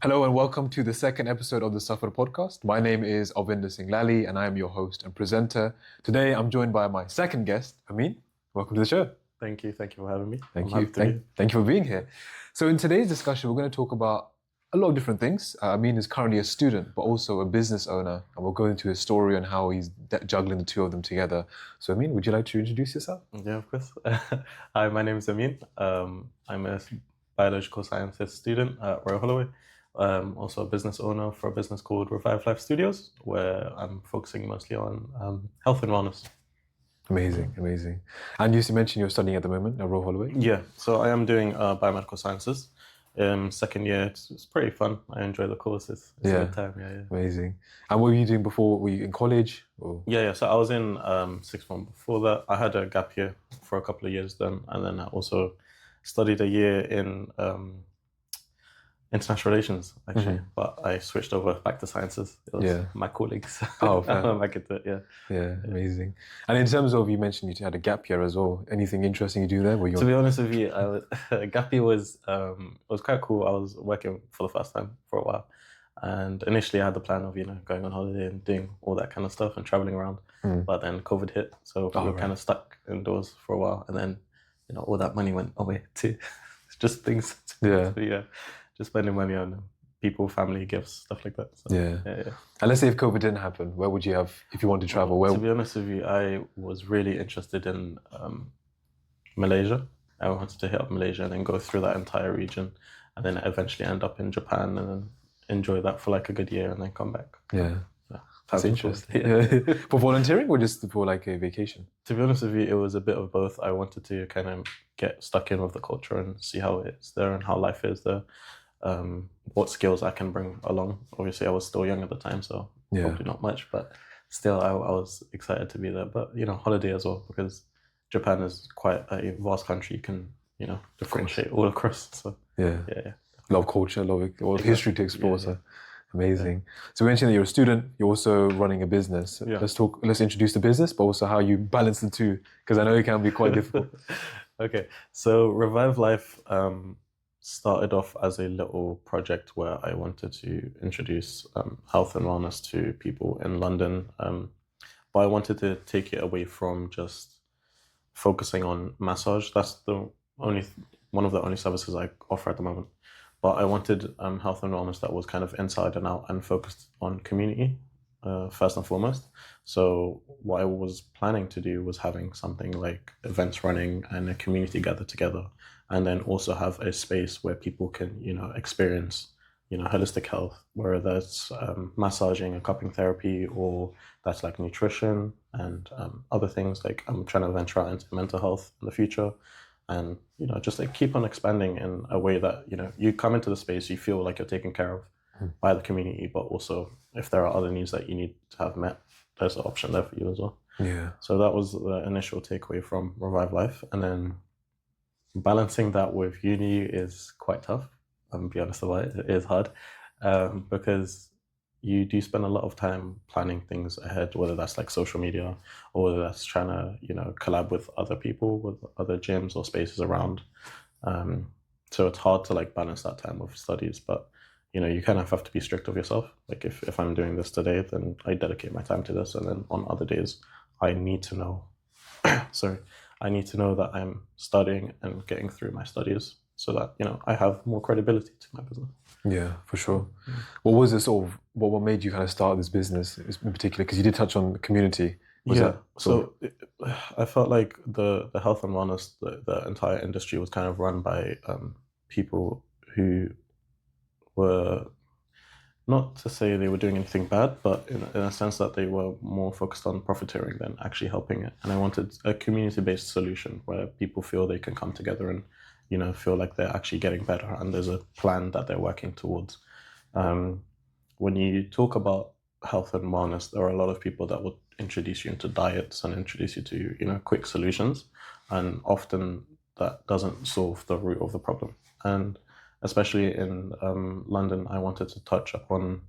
Hello and welcome to the second episode of the SAFR Podcast. My name is Alvinder Singh Lally and I am your host and presenter. Today I'm joined by my second guest, Emien. Welcome to the show. Thank you for having me. Thank you for being here. So in today's discussion, we're going to talk about a lot of different things. Emien is currently a student, but also a business owner. And we'll go into his story and how he's juggling the two of them together. So Emien, would you like to introduce yourself? Yeah, of course. Hi, my name is Emien. I'm a biological sciences student at Royal Holloway. Also a business owner for a business called Revive Life Studios, where I'm focusing mostly on health and wellness. Amazing. And you mentioned you're studying at the moment at Royal Holloway? Yeah, so I am doing biomedical sciences. Second year, it's pretty fun. I enjoy the courses. It's a good time, yeah. Amazing. And what were you doing before? Were you in college? Or? Yeah, so I was in sixth form before that. I had a gap year for a couple of years then, and then I also studied a year in international relations, actually, but I switched over back to sciences. It was my colleagues. Oh, fair. I went back into it, Yeah, amazing. And in terms of, you mentioned you had a gap year as well. Anything interesting you do there? To be honest with you, gap year was quite cool. I was working for the first time for a while. And initially I had the plan of, going on holiday and doing all that kind of stuff and traveling around. But then COVID hit, so we were kind of stuck indoors for a while. And then, all that money went away too. It's just things. Just spending money on people, family, gifts, stuff like that. So, yeah. And let's say if COVID didn't happen, where would you have, if you wanted to travel? To be honest with you, I was really interested in Malaysia. I wanted to hit up Malaysia and then go through that entire region and then eventually end up in Japan and then enjoy that for like a good year and then come back. Yeah. That's interesting. For volunteering or just for like a vacation? To be honest with you, it was a bit of both. I wanted to kind of get stuck in with the culture and see how it's there and how life is there. What skills I can bring along. Obviously, I was still young at the time, so probably not much, but still I was excited to be there. But, holiday as well, because Japan is quite a vast country. You can, differentiate all across. So yeah. A lot of culture, a lot of history to explore. So amazing. So we mentioned that you're a student, you're also running a business. Let's introduce the business, but also how you balance the two, because I know it can be quite difficult. Okay, so Revive Life started off as a little project where I wanted to introduce health and wellness to people in London, but I wanted to take it away from just focusing on massage. That's one of the only services I offer at the moment. But I wanted health and wellness that was kind of inside and out and focused on community first and foremost. So what I was planning to do was having something like events running and a community gather together, and then also have a space where people can, experience, holistic health, whether that's massaging and cupping therapy, or that's like nutrition and other things. Like I'm trying to venture out into mental health in the future. And, just like keep on expanding in a way that, you come into the space, you feel like you're taken care of by the community, but also if there are other needs that you need to have met, there's an option there for you as well. Yeah. So that was the initial takeaway from Revive Life. And then balancing that with uni is quite tough. I'm be honest about it. It is hard because you do spend a lot of time planning things ahead, whether that's like social media or whether that's trying to, collab with other people, with other gyms or spaces around. So it's hard to like balance that time with studies, but you kind of have to be strict with yourself. Like if I'm doing this today, then I dedicate my time to this. And then on other days, I need to know, I need to know that I'm studying and getting through my studies so that, I have more credibility to my business. Yeah, for sure. What was it what made you kind of start this business in particular? Because you did touch on the community. I felt like the health and wellness, the entire industry was kind of run by people who were, not to say they were doing anything bad, but in a sense that they were more focused on profiteering than actually helping it. And I wanted a community-based solution where people feel they can come together and feel like they're actually getting better and there's a plan that they're working towards. When you talk about health and wellness, there are a lot of people that will introduce you into diets and introduce you to, quick solutions. And often that doesn't solve the root of the problem. And especially in London, I wanted to touch upon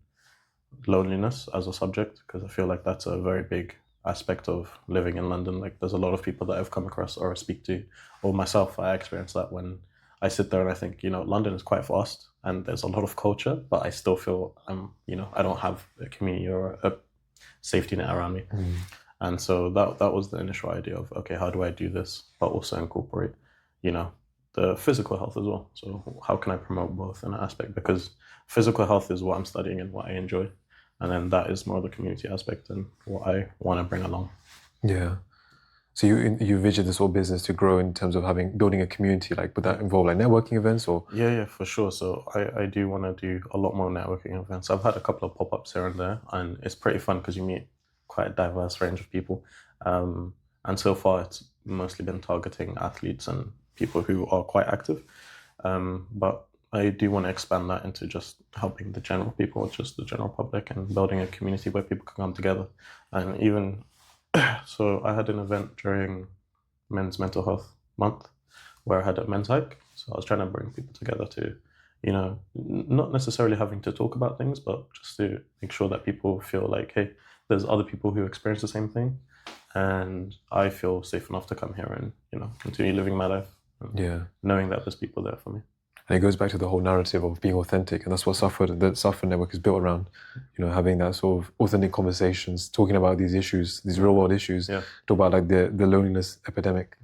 loneliness as a subject because I feel like that's a very big aspect of living in London. Like there's a lot of people that I've come across or speak to, or myself, I experienced that when I sit there and I think, London is quite fast and there's a lot of culture, but I still feel I don't have a community or a safety net around me. And so that was the initial idea of, okay, how do I do this, but also incorporate, the physical health as well. So how can I promote both in an aspect? Because physical health is what I'm studying and what I enjoy. And then that is more the community aspect and what I want to bring along. Yeah. So you envision this whole business to grow in terms of building a community, like would that involve like networking events or? Yeah, for sure. So I do want to do a lot more networking events. I've had a couple of pop-ups here and there, and it's pretty fun because you meet quite a diverse range of people. And so far it's mostly been targeting athletes and people who are quite active. But I do want to expand that into just helping the general people, just the general public, and building a community where people can come together. And even, so I had an event during Men's Mental Health Month where I had a men's hike. So I was trying to bring people together to, not necessarily having to talk about things, but just to make sure that people feel like, hey, there's other people who experience the same thing. And I feel safe enough to come here and, continue living my life. Knowing that there's people there for me. And it goes back to the whole narrative of being authentic, and that's what the SAFR network is built around. Having that sort of authentic conversations, talking about these issues, these real world issues. Talk about like the loneliness epidemic,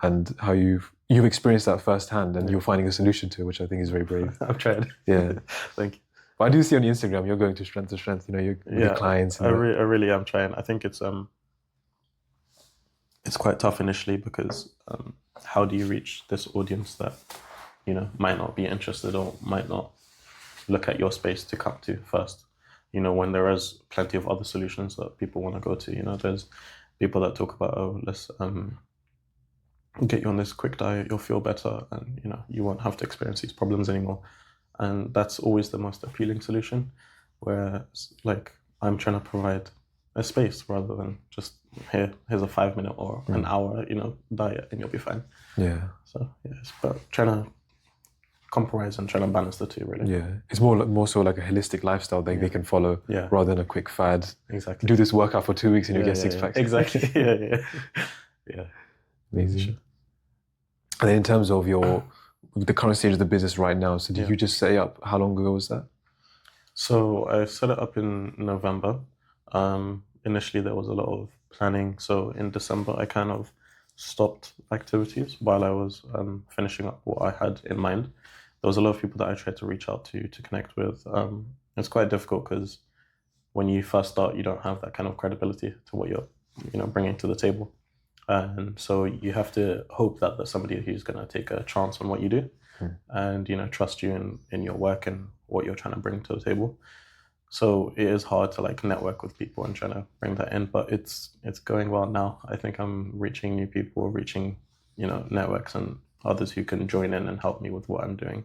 and how you've experienced that firsthand, and you're finding a solution to it, which I think is very brave. I've tried. Yeah, thank you. But I do see on your Instagram you're going to strength. You're with your clients. I really am trying. I think it's quite tough initially because how do you reach this audience that might not be interested or might not look at your space to come to first, when there is plenty of other solutions that people want to go to. There's people that talk about, oh, let's get you on this quick diet, you'll feel better, and you won't have to experience these problems anymore. And that's always the most appealing solution, whereas like I'm trying to provide a space rather than just here's a 5-minute or an hour diet and you'll be fine. So it's about trying to compromise and trying to balance the two, really. It's more so like a holistic lifestyle they can follow, rather than a quick fad. Exactly. Do this workout for 2 weeks and you get 6 packs. Exactly. Amazing. Sure. And then in terms of the current stage of the business right now, so did you just set it up? How long ago was that? So I set it up in November. Initially there was a lot of planning. So in December I kind of stopped activities while I was finishing up what I had in mind. There was a lot of people that I tried to reach out to connect with. It's quite difficult because when you first start, you don't have that kind of credibility to what you're bringing to the table. And so you have to hope that there's somebody who's going to take a chance on what you do and, trust you in your work and what you're trying to bring to the table. So it is hard to like network with people and trying to bring that in, but it's going well now. I think I'm reaching new people, reaching, networks and others who can join in and help me with what I'm doing.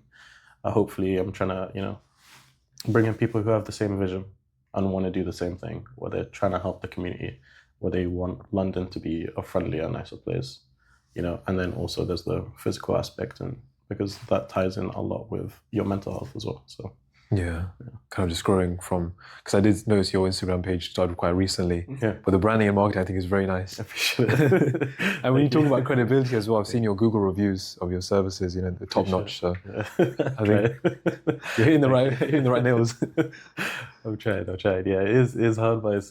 Hopefully I'm trying to, bring in people who have the same vision and want to do the same thing, where they're trying to help the community, where they want London to be a friendlier, nicer place, and then also there's the physical aspect, and because that ties in a lot with your mental health as well. So kind of just growing from, because I did notice your Instagram page started quite recently, but the branding and marketing I think is very nice. I appreciate it. And when you talk about credibility as well, I've seen your Google reviews of your services, the top notch. So I think you're hitting the right nails. I've tried. Yeah, it is hard, but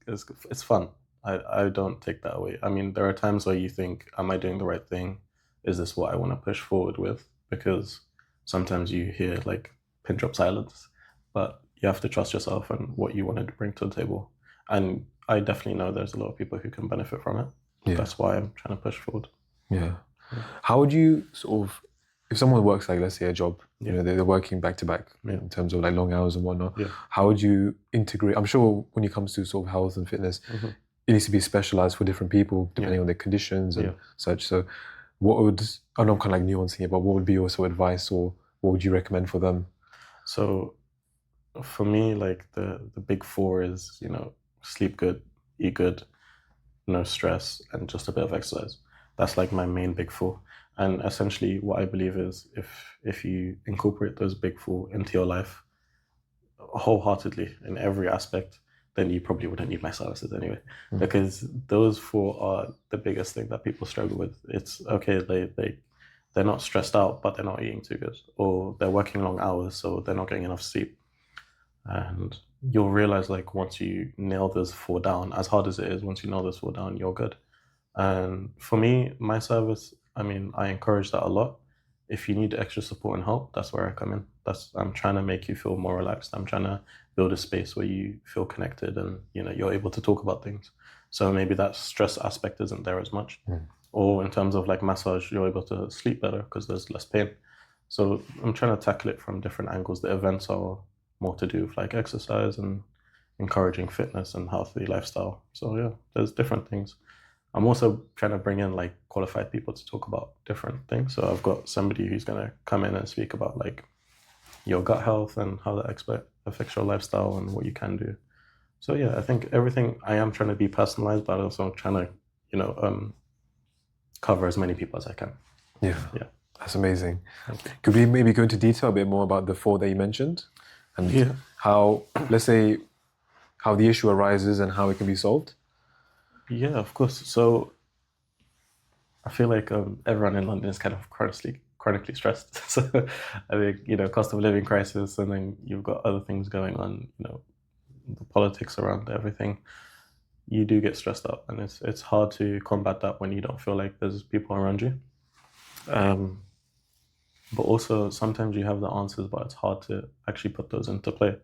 it's fun. I don't take that away. I mean, there are times where you think, am I doing the right thing? Is this what I want to push forward with? Because sometimes you hear like pin drop silence, but you have to trust yourself and what you wanted to bring to the table. And I definitely know there's a lot of people who can benefit from it. That's why I'm trying to push forward. How would you sort of, if someone works like, let's say, a job, they're working back to back in terms of like long hours and whatnot, how would you integrate? I'm sure when it comes to sort of health and fitness, it needs to be specialized for different people depending on their conditions and such. So what would, I know I'm kind of like nuancing it, but what would be your sort of advice, or what would you recommend for them? So for me, like the big four is, sleep good, eat good, no stress, and just a bit of exercise. That's like my main big four. And essentially what I believe is if you incorporate those big four into your life wholeheartedly in every aspect, then you probably wouldn't need my services anyway, because those four are the biggest thing that people struggle with. It's okay, they're not stressed out, but they're not eating too good, or they're working long hours, so they're not getting enough sleep. And you'll realize, like, once you nail those 4 down, as hard as it is, once you nail those 4 down, you're good. And for me, my service, I mean, I encourage that a lot. If you need extra support and help, that's where I come in. I'm trying to make you feel more relaxed. I'm trying to build a space where you feel connected and, you're able to talk about things. So maybe that stress aspect isn't there as much. Or in terms of like massage, you're able to sleep better because there's less pain. So I'm trying to tackle it from different angles. The events are more to do with like exercise and encouraging fitness and healthy lifestyle. So yeah, there's different things. I'm also trying to bring in like qualified people to talk about different things. So I've got somebody who's going to come in and speak about like your gut health and how that affects your lifestyle and what you can do. So yeah, I think everything, I am trying to be personalized, but also trying to, cover as many people as I can. Yeah. That's amazing. Could we maybe go into detail a bit more about the 4 that you mentioned? And how, let's say, how the issue arises and how it can be solved? Yeah, of course. So I feel like everyone in London is kind of chronically stressed. So I think, cost of living crisis, and then you've got other things going on, the politics around everything. You do get stressed out, and it's hard to combat that when you don't feel like there's people around you. But also sometimes you have the answers, but it's hard to actually put those into play.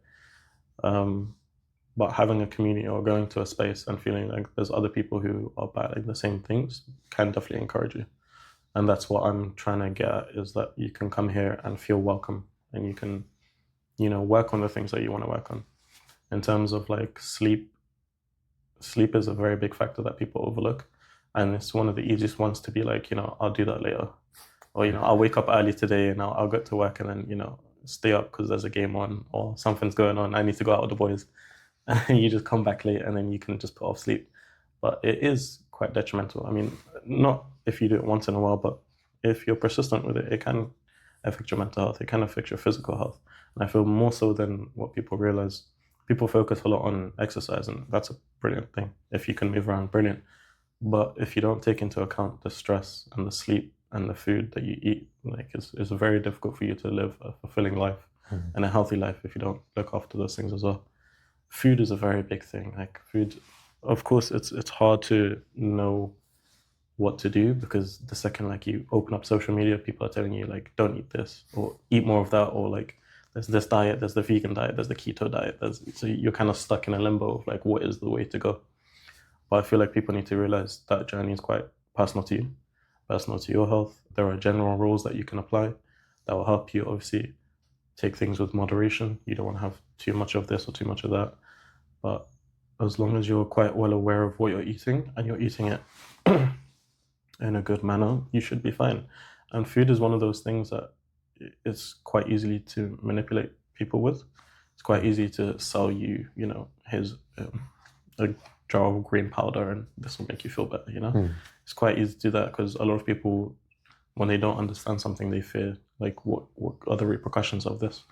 But having a community or going to a space and feeling like there's other people who are battling the same things can definitely encourage you. And that's what I'm trying to get at, is that you can come here and feel welcome, and you can, work on the things that you want to work on. In terms of like sleep is a very big factor that people overlook. And it's one of the easiest ones to be like, I'll do that later. Or, I'll wake up early today and I'll get to work and then, stay up because there's a game on or something's going on. I need to go out with the boys. And you just come back late and then you can just put off sleep. But it is quite detrimental. I mean, not if you do it once in a while, but if you're persistent with it, it can affect your mental health. It can affect your physical health. And I feel more so than what people realize. People focus a lot on exercise, and that's a brilliant thing. If you can move around, brilliant. But if you don't take into account the stress and the sleep and the food that you eat, like it's very difficult for you to live a fulfilling life and a healthy life if you don't look after those things as well. Food is a very big thing. Like food, of course, it's hard to know what to do, because the second like you open up social media, people are telling you like, don't eat this or eat more of that, or like there's this diet, there's the vegan diet, there's the keto diet. So you're kind of stuck in a limbo of like, what is the way to go? But I feel like people need to realize that journey is quite personal to you, personal to your health. There are general rules that you can apply that will help you obviously take things with moderation. You don't want to have too much of this or too much of that. But as long as you're quite well aware of what you're eating and you're eating it in a good manner, you should be fine. And food is one of those things that it's quite easily to manipulate people with. It's quite easy to sell you, here's a jar of green powder and this will make you feel better, It's quite easy to do that because a lot of people, when they don't understand something, they fear like what are the repercussions of this.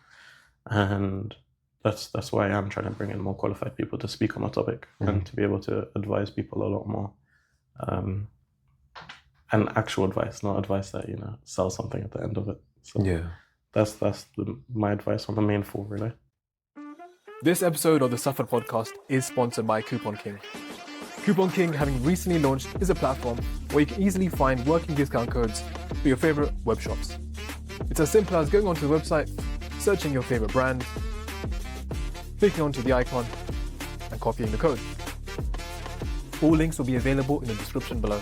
And that's why I'm trying to bring in more qualified people to speak on the topic and to be able to advise people a lot more. And actual advice, not advice that, sells something at the end of it. So yeah, that's my advice on the main 4, really. This episode of the SAFR Podcast is sponsored by Coupon King. Coupon King, having recently launched, is a platform where you can easily find working discount codes for your favorite web shops. It's as simple as going onto the website, searching your favorite brand, clicking onto the icon, and copying the code. All links will be available in the description below.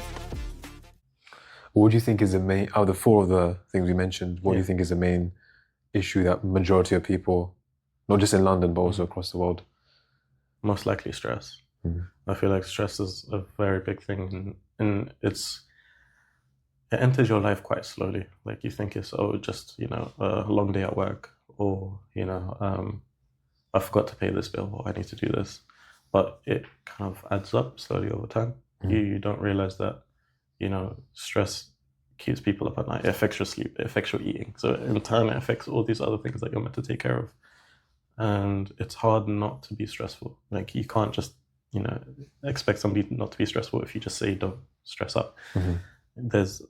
What do you think is the main, out of the 4 of the things we mentioned, what do you think is the main issue that majority of people, not just in London, but also across the world? Most likely stress. I feel like stress is a very big thing, and it enters your life quite slowly. Like you think it's, just, a long day at work, or, I forgot to pay this bill, or I need to do this. But it kind of adds up slowly over time. You don't realize that, stress keeps people up at night. It affects your sleep, it affects your eating. So in turn, it affects all these other things that you're meant to take care of. And it's hard not to be stressful. Like you can't just, expect somebody not to be stressful if you just say, don't stress up. There's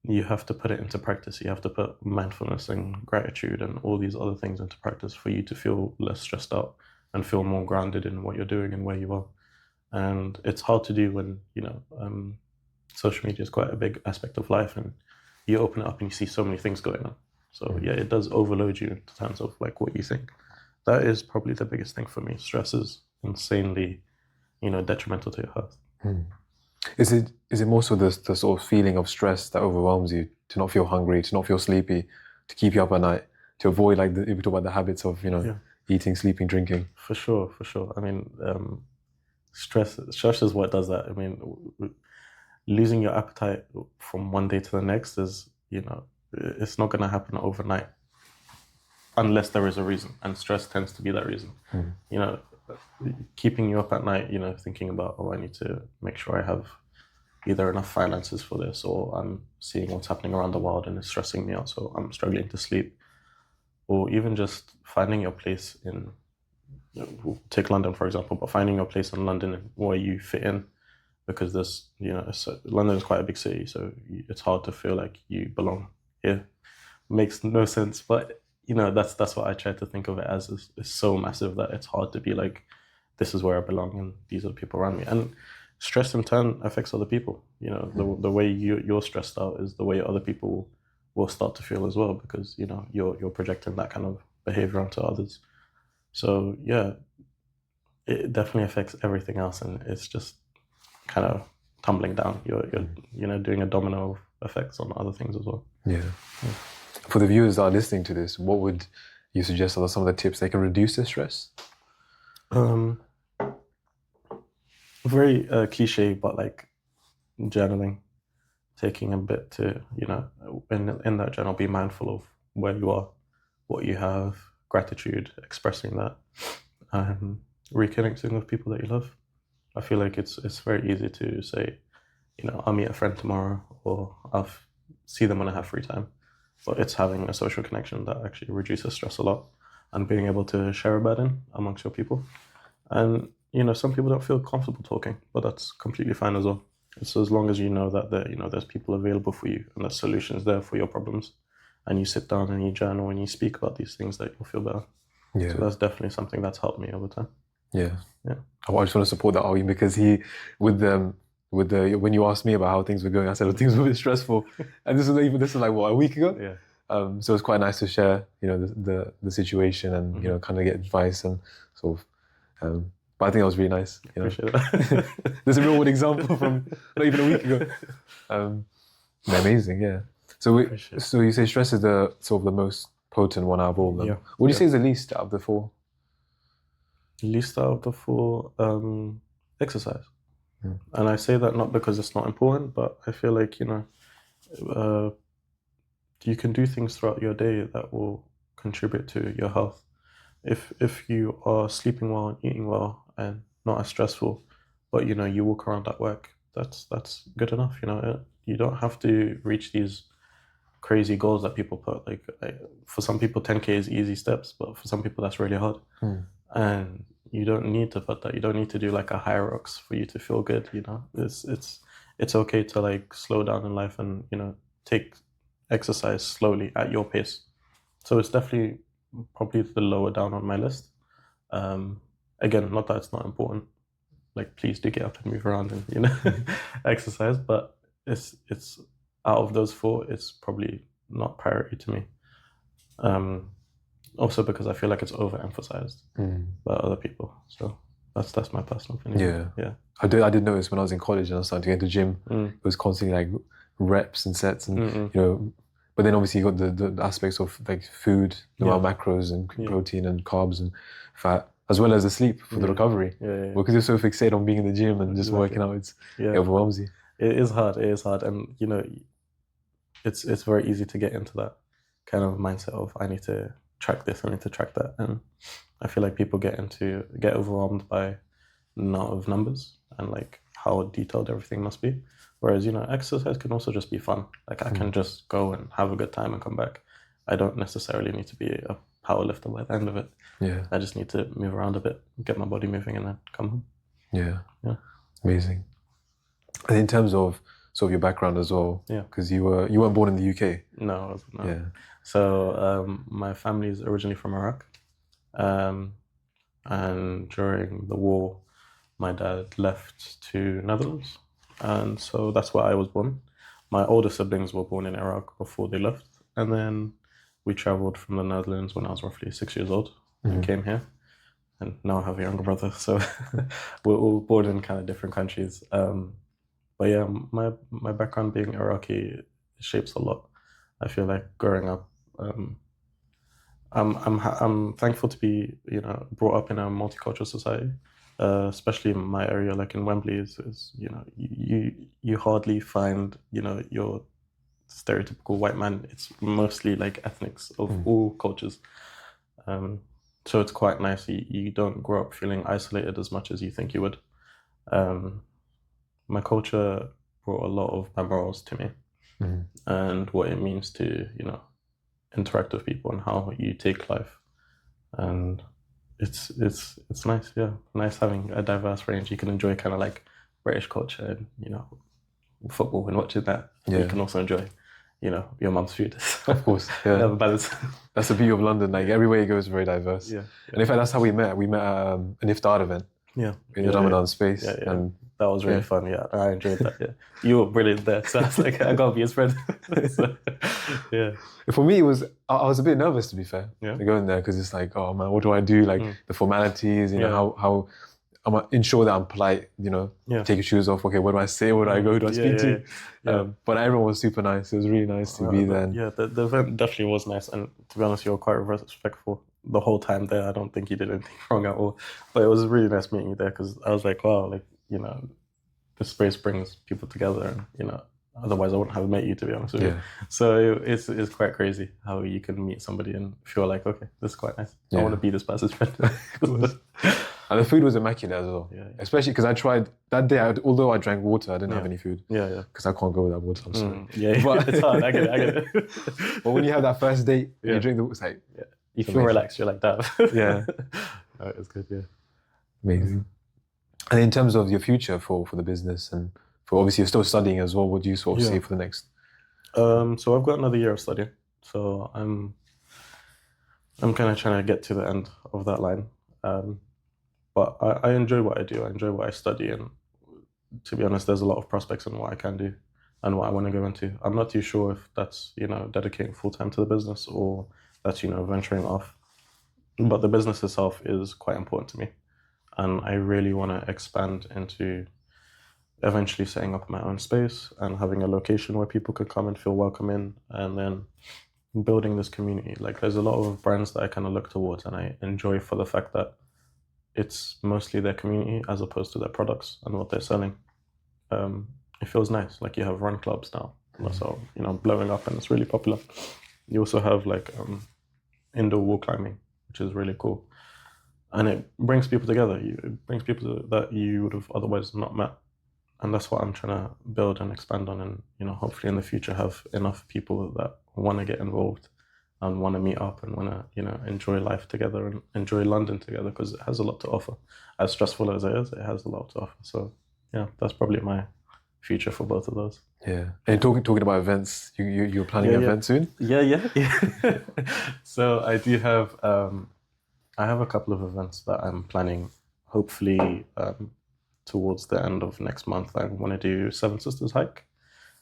you have to put it into practice. You have to put mindfulness and gratitude and all these other things into practice for you to feel less stressed out and feel more grounded in what you're doing and where you are. And it's hard to do when, social media is quite a big aspect of life, and you open it up and you see so many things going on. So yeah, it does overload you in terms of like what you think. That is probably the biggest thing for me. Stress is insanely, detrimental to your health. Is it more so the sort of feeling of stress that overwhelms you, to not feel hungry, to not feel sleepy, to keep you up at night, to avoid if we talk about the habits of eating, sleeping, drinking? For sure. I mean, stress is what does that. I mean, losing your appetite from one day to the next is, it's not going to happen overnight unless there is a reason, and stress tends to be that reason. Keeping you up at night, thinking about, I need to make sure I have either enough finances for this, or I'm seeing what's happening around the world and it's stressing me out, so I'm struggling to sleep. Or even just finding your place in, take London for example, but finding your place in London where you fit in, because there's, London is quite a big city, so it's hard to feel like you belong here. Makes no sense, but that's what I try to think of it as. It's so massive that it's hard to be like, this is where I belong and these are the people around me. And stress in turn affects other people. The way you're stressed out is the way other people will start to feel as well, because you're projecting that kind of behavior onto others. So yeah, it definitely affects everything else, and it's just kind of tumbling down. You're doing a domino effects on other things as well. Yeah. For the viewers that are listening to this, what would you suggest are some of the tips they can reduce their stress? Very cliche, but like journaling, taking a bit to, in that journal, be mindful of where you are, what you have, gratitude, expressing that, reconnecting with people that you love. I feel like it's very easy to say, I'll meet a friend tomorrow, or I'll see them when I have free time. But it's having a social connection that actually reduces stress a lot, and being able to share a burden amongst your people. And, some people don't feel comfortable talking, but that's completely fine as well. It's as long as you know that there's people available for you and there's solutions there for your problems, and you sit down and you journal and you speak about these things, that you'll feel better. Yeah. So that's definitely something that's helped me over time. Yeah. I just want to support that argument, because when you asked me about how things were going, I said things were a bit stressful, and this is like what, a week ago. Yeah. So it's quite nice to share, the situation and kind of get advice and sort of. But I think that was really nice. Appreciate that. There's a real world example from not even a week ago. Amazing, yeah. So you say stress is the sort of the most potent one out of all of them. Yeah. What do you say is the least out of the four? Least out of the four, exercise. And I say that not because it's not important, but I feel like, you can do things throughout your day that will contribute to your health. If you are sleeping well and eating well and not as stressful, but, you walk around at work, that's good enough. You don't have to reach these crazy goals that people put. Like, for some people, 10K is easy steps, but for some people, that's really hard. And you don't need to put that. You don't need to do like a Hyrox for you to feel good. It's okay to like slow down in life and take exercise slowly at your pace. So it's definitely probably the lower down on my list. Again, not that it's not important. Like, please do get up and move around and exercise. But it's out of those four, it's probably not priority to me. Also because I feel like it's overemphasized by other people. So that's my personal opinion. Yeah. I did notice when I was in college and I was starting to get into gym, it was constantly like reps and sets and but then obviously you got the aspects of like food, the amount of macros and protein and carbs and fat, as well as the sleep for the recovery. Because you're so fixated on being in the gym and just working out, it overwhelms you. It is hard, and it's very easy to get into that kind of mindset of, I need to track this, I need to track that, and I feel like people get overwhelmed by the amount of numbers and like how detailed everything must be. Whereas, exercise can also just be fun. Like, I can just go and have a good time and come back. I don't necessarily need to be a powerlifter by the end of it. Yeah. I just need to move around a bit, get my body moving, and then come home. Yeah. Amazing. And in terms of sort of your background as well. Yeah. Because you weren't born in the UK. No, I wasn't. No. Yeah. So my family is originally from Iraq, and during the war, my dad left to Netherlands, and so that's where I was born. My older siblings were born in Iraq before they left, and then we traveled from the Netherlands when I was roughly 6 years old and came here. And now I have a younger brother, so we're all born in kind of different countries. But yeah, my background being Iraqi shapes a lot. I feel like growing up, I'm thankful to be brought up in a multicultural society, especially in my area, like in Wembley, is you hardly find your stereotypical white man. It's mostly like ethnics of all cultures. So it's quite nice. You don't grow up feeling isolated as much as you think you would. My culture brought a lot of my morals to me, and what it means to interact with people and how you take life. And it's nice. Yeah, nice having a diverse range. You can enjoy kind of like British culture and football and watching that. Yeah. You can also enjoy your mum's food. Of course, yeah. Have a balance. That's the beauty of London. Like everywhere you go is very diverse. Yeah. And in fact, that's how we met. We met at an iftar event. Yeah. In the Ramadan space. Yeah. And that was really fun. Yeah, I enjoyed that. Yeah, you were brilliant there. So I was like, I gotta be his friend. So, yeah. For me, it was. I was a bit nervous, to be fair. Yeah. To go in there because it's like, oh man, what do I do? Like the formalities. How I'm ensure that I'm polite. Take your shoes off. Okay, where do I say? Where do I go? Who do I speak to? Yeah. But everyone was super nice. It was really nice to be there. Yeah, the event definitely was nice. And to be honest, you were quite respectful the whole time there. I don't think you did anything wrong at all. But it was really nice meeting you there because I was like, wow, like, this space brings people together. And, otherwise I wouldn't have met you, to be honest with you. So it's quite crazy how you can meet somebody and feel like, okay, this is quite nice. I want to be this person's friend. And the food was immaculate as well. Yeah. Especially because I tried that day, although I drank water, I didn't have any food. Yeah. Because I can't go without water. I'm sorry. Yeah, but it's hard. I get it. But when you have that first date, you drink the water, you feel relaxed. You're like that. Yeah. No, it's good. Yeah. Amazing. And in terms of your future for the business and for obviously you're still studying as well, what do you sort of see for the next? So I've got another year of studying. So I'm kind of trying to get to the end of that line. But I enjoy what I do. I enjoy what I study. And to be honest, there's a lot of prospects in what I can do and what I want to go into. I'm not too sure if that's, dedicating full time to the business or that's, venturing off. But the business itself is quite important to me. And I really want to expand into eventually setting up my own space and having a location where people could come and feel welcome in, and then building this community. Like there's a lot of brands that I kind of look towards and I enjoy for the fact that it's mostly their community as opposed to their products and what they're selling. It feels nice. Like you have run clubs now, so blowing up and it's really popular. You also have like indoor wall climbing, which is really cool, and it brings people together. It brings people that you would have otherwise not met, and that's what I'm trying to build and expand on, and hopefully in the future have enough people that want to get involved and want to meet up and want to, enjoy life together and enjoy London together because it has a lot to offer. As stressful as it is, it has a lot to offer. So, yeah, that's probably my future for both of those. Yeah. And talking about events, you're planning an event soon? Yeah. So I do have, I have a couple of events that I'm planning, hopefully towards the end of next month. I want to do Seven Sisters hike.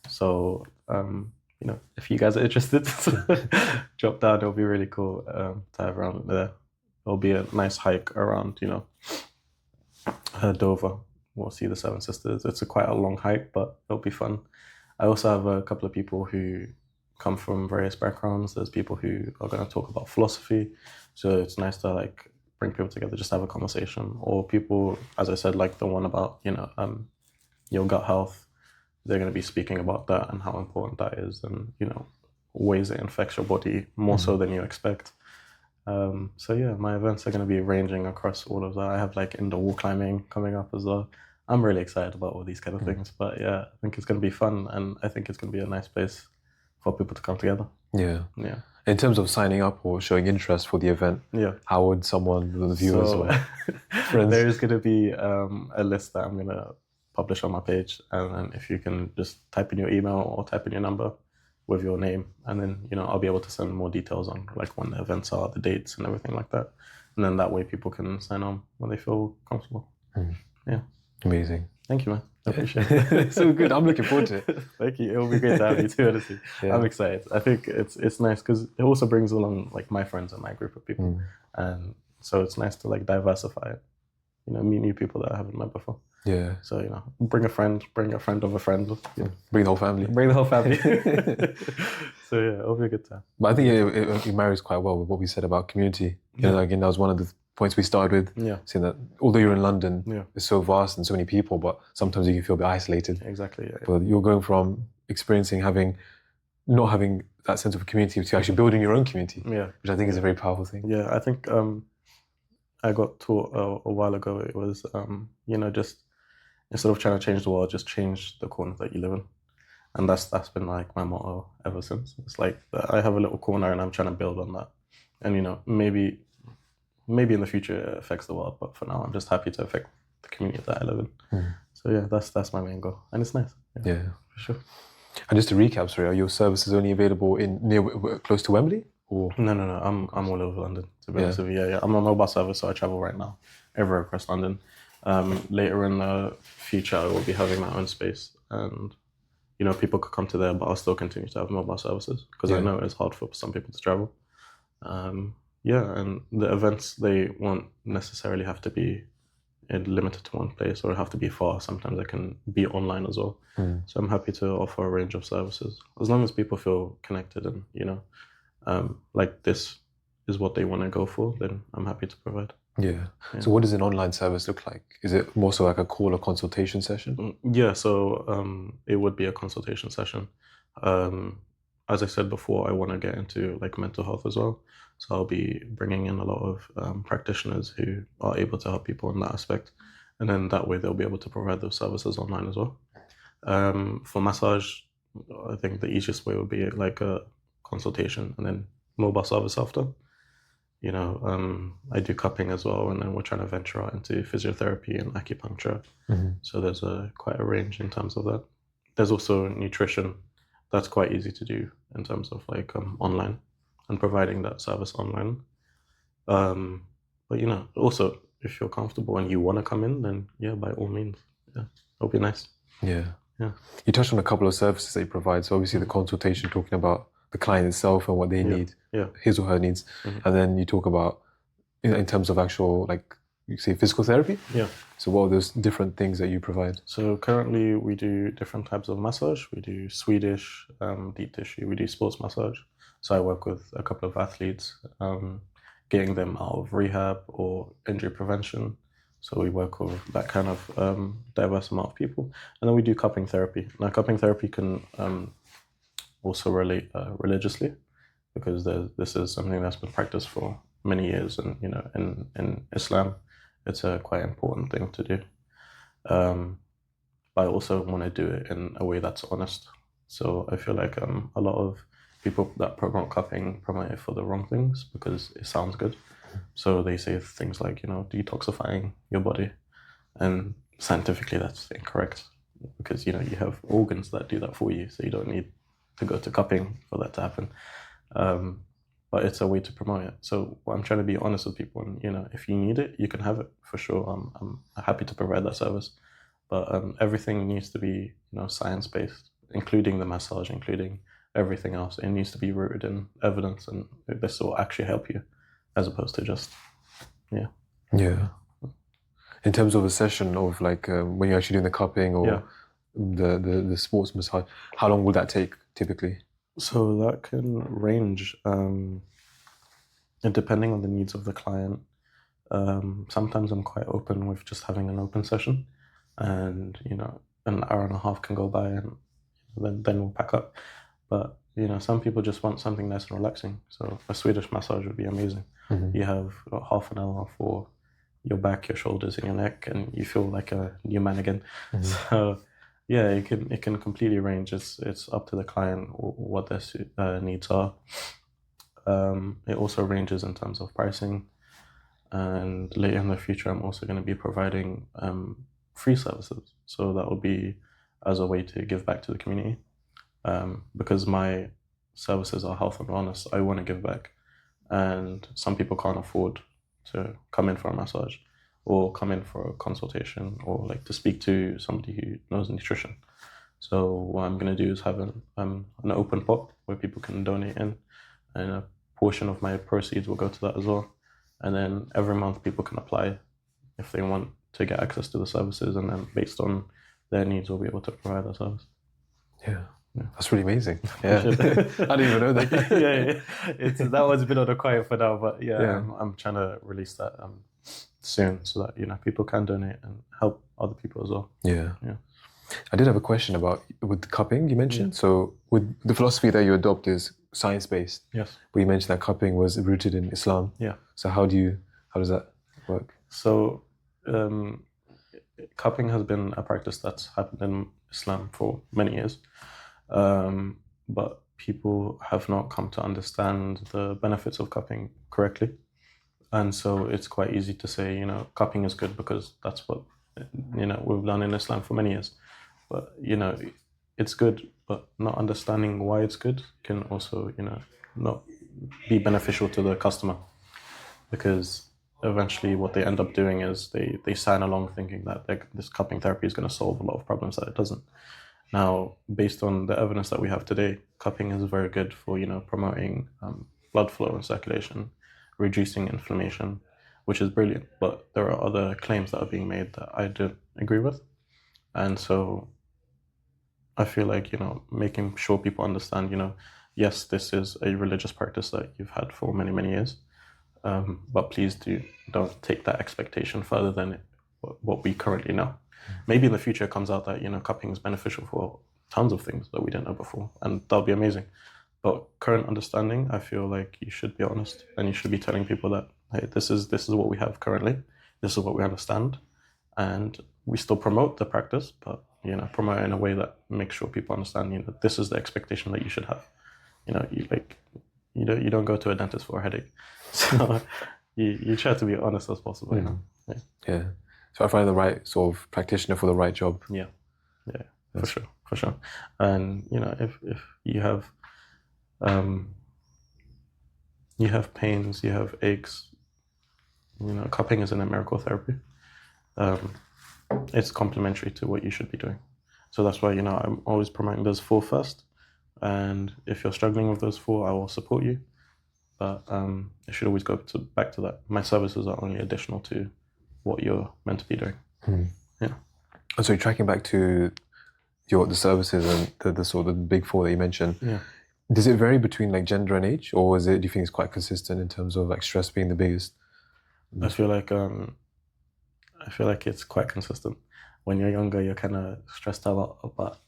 So, if you guys are interested, drop down. It'll be really cool to have around there. It'll be a nice hike around, Dover. We'll see the Seven Sisters. It's quite a long hike, but it'll be fun. I also have a couple of people who come from various backgrounds. There's people who are going to talk about philosophy. So it's nice to bring people together, just have a conversation. Or people, as I said, like the one about, your gut health. They're going to be speaking about that and how important that is and, ways it infects your body more so than you expect. So yeah, my events are going to be ranging across all of that. I have indoor wall climbing coming up as well. I'm really excited about all these kind of things, but yeah, I think it's going to be fun and I think it's going to be a nice place for people to come together. Yeah. In terms of signing up or showing interest for the event, how would someone, the viewers or friends? There's going to be a list that I'm going to publish on my page, and then if you can just type in your email or type in your number with your name, and then I'll be able to send more details on like when the events are, the dates, and everything like that. And then that way people can sign on when they feel comfortable. Yeah. Amazing. Thank you, man. I appreciate it. So good. I'm looking forward to it. Thank you. It will be great to have you too, honestly. Yeah. I'm excited. I think it's nice because it also brings along like my friends and my group of people. And so it's nice to like diversify it. Meet new people that I haven't met before. Yeah. So, bring a friend of a friend. Yeah. Bring the whole family. Bring the whole family. So yeah, it'll be a good time. But I think it marries quite well with what we said about community. Again, that was one of the points we started with. Yeah. Saying that although you're in London, it's so vast and so many people, but sometimes you can feel a bit isolated. Exactly. Yeah. But you're going from experiencing not having that sense of community to actually building your own community. Yeah. Which I think is a very powerful thing. Yeah, I think I got taught a while ago. It was just instead of trying to change the world, just change the corner that you live in. And that's been like my motto ever since. It's like I have a little corner and I'm trying to build on that. And maybe in the future it affects the world, but for now I'm just happy to affect the community that I live in. So yeah, that's my main goal, and it's nice. Yeah, for sure. And just to recap, sorry, are your services only available close to Wembley? Or? No. I'm all over London, to be honest with you. Yeah. I'm a mobile service, so I travel right now everywhere across London. Later in the future, I will be having my own space, and people could come to there, but I'll still continue to have mobile services because I know it's hard for some people to travel. And the events, they won't necessarily have to be limited to one place or have to be far. Sometimes they can be online as well. So I'm happy to offer a range of services as long as people feel connected and like this is what they want to go for, then I'm happy to provide. Yeah. So what does an online service look like? Is it more so like a call or consultation session? Yeah, so it would be a consultation session. As I said before, I want to get into like mental health as well. So I'll be bringing in a lot of practitioners who are able to help people in that aspect. And then that way they'll be able to provide those services online as well. For massage, I think the easiest way would be like a consultation and then mobile service after. I do cupping as well, and then we're trying to venture out into physiotherapy and acupuncture. So there's quite a range in terms of that. There's also nutrition. That's quite easy to do in terms of like online and providing that service online. But also if you're comfortable and you want to come in, then yeah, by all means, yeah, it'll be nice. Yeah. Yeah. You touched on a couple of services that you provide. So obviously the consultation, talking about the client itself and what they need, his or her needs. And then you talk about, in terms of actual, like you say, physical therapy. Yeah. So what are those different things that you provide? So currently we do different types of massage. We do Swedish, deep tissue. We do sports massage. So I work with a couple of athletes, getting them out of rehab or injury prevention. So we work with that kind of diverse amount of people. And then we do cupping therapy. Now cupping therapy can also relate religiously, because this is something that's been practiced for many years, and in Islam it's a quite important thing to do, but I also want to do it in a way that's honest. So I feel like a lot of people that promote cupping promote it for the wrong things because it sounds good. So they say things like detoxifying your body, and scientifically that's incorrect, because you have organs that do that for you, so you don't need to go to cupping for that to happen. But it's a way to promote it. So I'm trying to be honest with people, and if you need it, you can have it for sure. I'm happy to provide that service, but everything needs to be science-based, including the massage, including everything else. It needs to be rooted in evidence, and this will actually help you, as opposed to just yeah. In terms of a session of like when you're actually doing the cupping or the sports massage, how long will that take typically? So that can range, depending on the needs of the client. Sometimes I'm quite open with just having an open session, and an hour and a half can go by, and then we'll pack up. But some people just want something nice and relaxing. So a Swedish massage would be amazing. You have half an hour for your back, your shoulders, and your neck, and you feel like a new man again. So yeah, it can completely range. It's up to the client what their needs are. It also ranges in terms of pricing, and later in the future, I'm also going to be providing free services. So that would be as a way to give back to the community. Because my services are health and wellness, I want to give back. And some people can't afford to come in for a massage or come in for a consultation or like to speak to somebody who knows nutrition. So what I'm going to do is have an open pot where people can donate in, and a portion of my proceeds will go to that as well. And then every month people can apply if they want to get access to the services, and then based on their needs, we'll be able to provide that service. Yeah. That's really amazing. Yeah, I didn't even know that. That one's been on the quiet for now, but I'm trying to release that soon so that people can donate and help other people as well. Yeah. I did have a question about with the cupping you mentioned. So with the philosophy that you adopt is science-based. Yes. But you mentioned that cupping was rooted in Islam. Yeah. So how does that work? So cupping has been a practice that's happened in Islam for many years. But people have not come to understand the benefits of cupping correctly. And so it's quite easy to say, cupping is good because that's what, we've done in Islam for many years. But, it's good, but not understanding why it's good can also, not be beneficial to the customer. Because eventually what they end up doing is they sign along thinking that this cupping therapy is going to solve a lot of problems that it doesn't. Now, based on the evidence that we have today, cupping is very good for, promoting blood flow and circulation, reducing inflammation, which is brilliant. But there are other claims that are being made that I don't agree with. And so I feel like, making sure people understand, yes, this is a religious practice that you've had for many, many years. But please don't take that expectation further than what we currently know. Maybe in the future it comes out that, cupping is beneficial for tons of things that we didn't know before, and that'll be amazing. But current understanding, I feel like you should be honest and you should be telling people that, hey, this is what we have currently, this is what we understand, and we still promote the practice, but promote it in a way that makes sure people understand, this is the expectation that you should have. You don't go to a dentist for a headache, so you try to be honest as possible. Yeah. So I find the right sort of practitioner for the right job. Yeah, for sure. And if you have pains, you have aches, cupping isn't a miracle therapy. It's complementary to what you should be doing. So that's why I'm always promoting those 4 first. And if you're struggling with those 4, I will support you. But it should always go back to that. My services are only additional to what you're meant to be doing. Yeah. And so tracking back to the services and the sort of the big 4 that you mentioned. Yeah. Does it vary between like gender and age, or do you think it's quite consistent in terms of like stress being the biggest? I feel like it's quite consistent. When you're younger, you're kind of stressed out about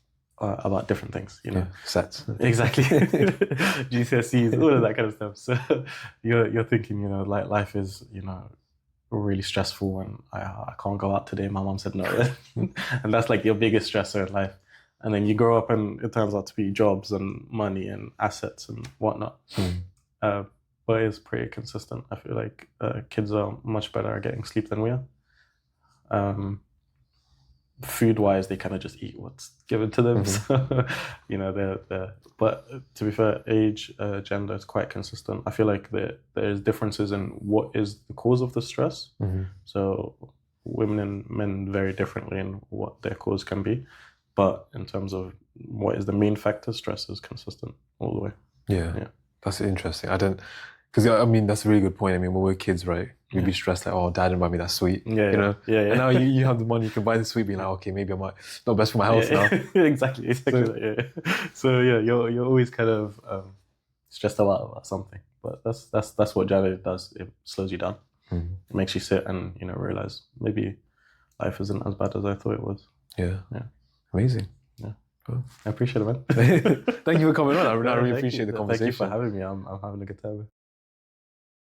different things, Sets. Exactly. GCSEs, all of that kind of stuff. So you're thinking, like life is, really stressful, and I can't go out today. My mom said no, and that's like your biggest stressor in life. And then you grow up, and it turns out to be jobs and money and assets and whatnot. But it's pretty consistent. I feel like kids are much better at getting sleep than we are. Food-wise, they kind of just eat what's given to them. So, but to be fair, age, gender is quite consistent. I feel like there's differences in what is the cause of the stress. So women and men vary differently in what their cause can be. But in terms of what is the main factor, stress is consistent all the way. Yeah. That's interesting. Because that's a really good point. When we're kids, right? We'd be stressed like, oh, dad didn't buy me that sweet. Yeah. And now you have the money, you can buy the sweet, being like, okay, maybe I might not best for my health now. Exactly. So you're always kind of stressed about something. But that's what Java does. It slows you down. It makes you sit and realize maybe life isn't as bad as I thought it was. Yeah. Amazing. Yeah. Cool. I appreciate it, man. Thank you for coming on. I really appreciate the conversation. Thank you for having me. I'm having a good time.